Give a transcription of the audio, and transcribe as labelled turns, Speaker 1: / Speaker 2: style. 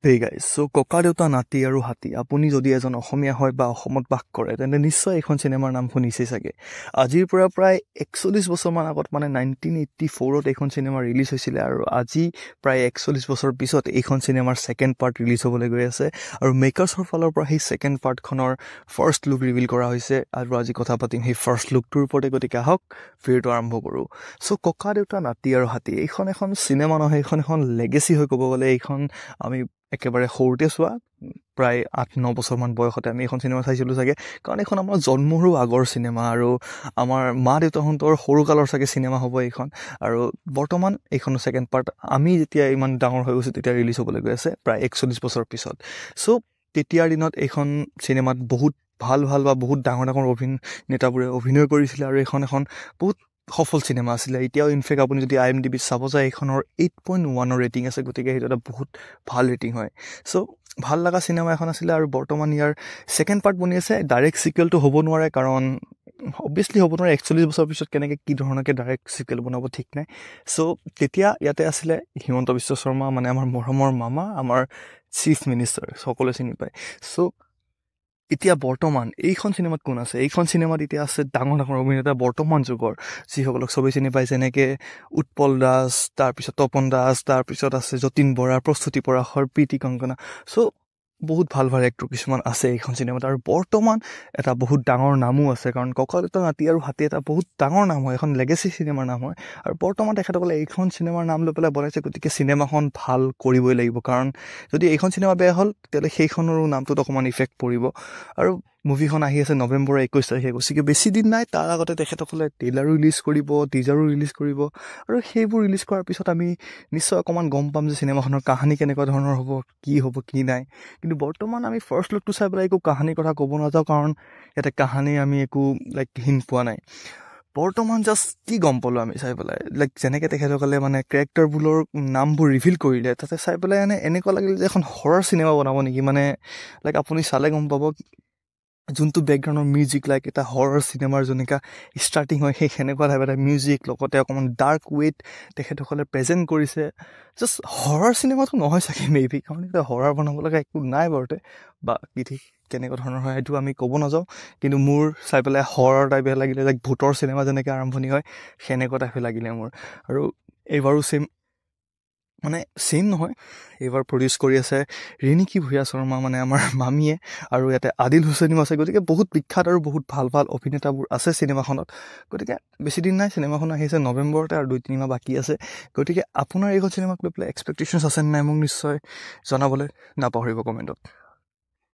Speaker 1: Hey guys, so ককা দেউতা নাতি আৰু হাতী আপুনি যদি এজন অসমীয়া হয় বা অসমত বাস কৰে তেন্তে নিশ্চয় এইখন চিনেমাৰ নাম শুনিছেই চাগে। আজিৰ পৰা প্ৰায় 41 বছৰমান আগত মানে 1984ত এইখন চিনেমা ৰিলিজ হৈছিলে আৰু আজি প্ৰায় 41 বছৰ পিছত এইখন চিনেমাৰ ছেকেণ্ড পাৰ্ট ৰিলিজ হ'বলৈ গৈ আছে আৰু মেকাৰ্ছৰ ফালৰ পৰা সেই ছেকেণ্ড পাৰ্টখনৰ ফাৰ্ষ্ট লুক ৰিভিল কৰা হৈছে আৰু আজি কথা পাতিম সেই ফাৰ্ষ্ট লুকটোৰ ওপৰতে। গতিকে আহক ভিডিঅ'টো আৰম্ভ কৰোঁ। চ' ককা দেউতা নাতি আৰু হাতী এইখন এখন চিনেমা নহয়, এইখন এখন লেগেচি হৈ ক'ব গ'লে। এইখন আমি একেবাৰে সৰুতে চোৱা, প্ৰায় 8-9 বছৰমান বয়সতে আমি এইখন চিনেমা চাইছিলোঁ চাগে, কাৰণ এইখন আমাৰ জন্মৰো আগৰ চিনেমা আৰু আমাৰ মা দেউতাহঁতৰ সৰুকালৰ চাগে চিনেমা হ'ব এইখন। আৰু বৰ্তমান এইখন ছেকেণ্ড পাৰ্ট আমি যেতিয়া ইমান ডাঙৰ হৈ গৈছোঁ তেতিয়া ৰিলিজ হ'বলৈ গৈ আছে প্ৰায় 41 বছৰ পিছত। চ' তেতিয়াৰ দিনত এইখন চিনেমাত বহুত ভাল বা বহুত ডাঙৰ অভিনেতাবোৰে অভিনয় কৰিছিলে আৰু এইখন এখন বহুত সফল চিনেমা আছিলে। এতিয়াও ইনফেক্ট আপুনি যদি IMDb চাব যায় এইখনৰ 8.1 ৰেটিং আছে, গতিকে সেইটো এটা বহুত ভাল ৰেটিং হয়। চ' ভাল লগা চিনেমা এখন আছিলে আৰু বৰ্তমান ইয়াৰ ছেকেণ্ড পাৰ্ট বনি আছে। ডাইৰেক্ট চিকুৱেলটো হ'ব নোৱাৰে, কাৰণ অবভিয়াছলি হ'ব নোৱাৰে। 41 বছৰ পিছত কেনেকৈ কি ধৰণকৈ ডাইৰেক্ট চিকুৱেল বনাব ঠিক নাই। চ' তেতিয়া ইয়াতে আছিলে হিমন্ত বিশ্ব শৰ্মা, মানে আমাৰ মৰমৰ মামা, আমাৰ চিফ মিনিষ্টাৰ, সকলোৱে চিনি পায়। চ' এতিয়া বৰ্তমান এইখন চিনেমাত কোন আছে? এইখন চিনেমাত এতিয়া আছে ডাঙৰ অভিনেতা বৰ্তমান যুগৰ, যিসকলক চবেই চিনি পায়, যেনেকৈ উৎপল দাস, তাৰপিছত তপন দাস, তাৰপিছত আছে যতীন বৰা, প্ৰস্তুতি পৰাশৰ, প্ৰীতি কংকনা। চ' বহুত ভাল এক্টৰ কিছুমান আছে এইখন চিনেমাত আৰু বৰ্তমান এটা বহুত ডাঙৰ নামো আছে, কাৰণ ককা দেউতা নাতি আৰু হাতী এটা বহুত ডাঙৰ নাম হয়, এখন লেগেচি চিনেমাৰ নাম হয়। আৰু বৰ্তমান তেখেতসকলে এইখন চিনেমাৰ নাম লৈ পেলাই বনাইছে, গতিকে চিনেমাখন ভাল কৰিবই লাগিব, কাৰণ যদি এইখন চিনেমা বেয়া হ'ল তেতিয়াহ'লে সেইখনৰো নামটোত অকণমান ইফেক্ট পৰিব। আৰু মুভিখন আহি আছে নৱেম্বৰৰ 21 তাৰিখে, গতিকে বেছি দিন নাই। তাৰ আগতে তেখেতসকলে ট্ৰেইলাৰো ৰিলিজ কৰিব, টিজাৰো ৰিলিজ কৰিব, আৰু সেইবোৰ ৰিলিজ কৰাৰ পিছত আমি নিশ্চয় অকণমান গম পাম যে চিনেমাখনৰ কাহিনী কেনেকুৱা ধৰণৰ হ'ব কি নাই। কিন্তু বৰ্তমান আমি ফাৰ্ষ্ট লুকটো চাই পেলাই একো কাহিনীৰ কথা ক'ব নাযাওঁ, কাৰণ ইয়াতে কাহিনী আমি একো হিণ্ট পোৱা নাই। বৰ্তমান জাষ্ট কি গম পালোঁ আমি চাই পেলাই, যেনেকৈ তেখেতসকলে মানে কেৰেক্টাৰবোৰৰ নামবোৰ ৰিভিল কৰিলে, তাতে চাই পেলাই এনেকুৱা লাগিল যে এখন হৰৰ চিনেমা বনাব নেকি। মানে আপুনি চালে গম পাব যোনটো বেকগ্ৰাউণ্ডৰ মিউজিক, এটা হৰৰ চিনেমাৰ যেনেকুৱা ষ্টাৰ্টিং হয়, সেই সেনেকুৱা টাইপ এটা মিউজিক, লগতে অকণমান ডাৰ্ক ৱেত তেখেতসকলে প্ৰেজেণ্ট কৰিছে। জাষ্ট হৰৰ চিনেমাটো নহয় চাগে মেবি, কাৰণ এতিয়া হৰৰ বনাব লগা একো নাই বাৰুতে, বা কি ঠিক কেনেকুৱা ধৰণৰ হয় সেইটো আমি ক'ব নাযাওঁ। কিন্তু মোৰ চাই পেলাই হৰৰ টাইপে লাগিলে, ভূতৰ চিনেমা যেনেকৈ আৰম্ভণি হয় সেনেকুৱা টাইপে লাগিলে মোৰ। আৰু এইবাৰো ছেম নহয়, এইবাৰ প্ৰডিউচ কৰি আছে ৰিণিকি ভূঞা শৰ্মা, মানে আমাৰ মামীয়ে, আৰু ইয়াতে আদিল হুছেইনো আছে। গতিকে বহুত বিখ্যাত আৰু বহুত ভাল অভিনেতাবোৰ আছে চিনেমাখনত। গতিকে বেছি দিন নাই, চিনেমাখন আহিছে নৱেম্বৰতে আৰু 2-3 মাহ বাকী আছে। গতিকে আপোনাৰ এইখন চিনেমাক লৈ পেলাই এক্সপেক্টেশ্যনছ আছে নাই মোক নিশ্চয় জনাবলৈ নাপাহৰিব কমেণ্টত।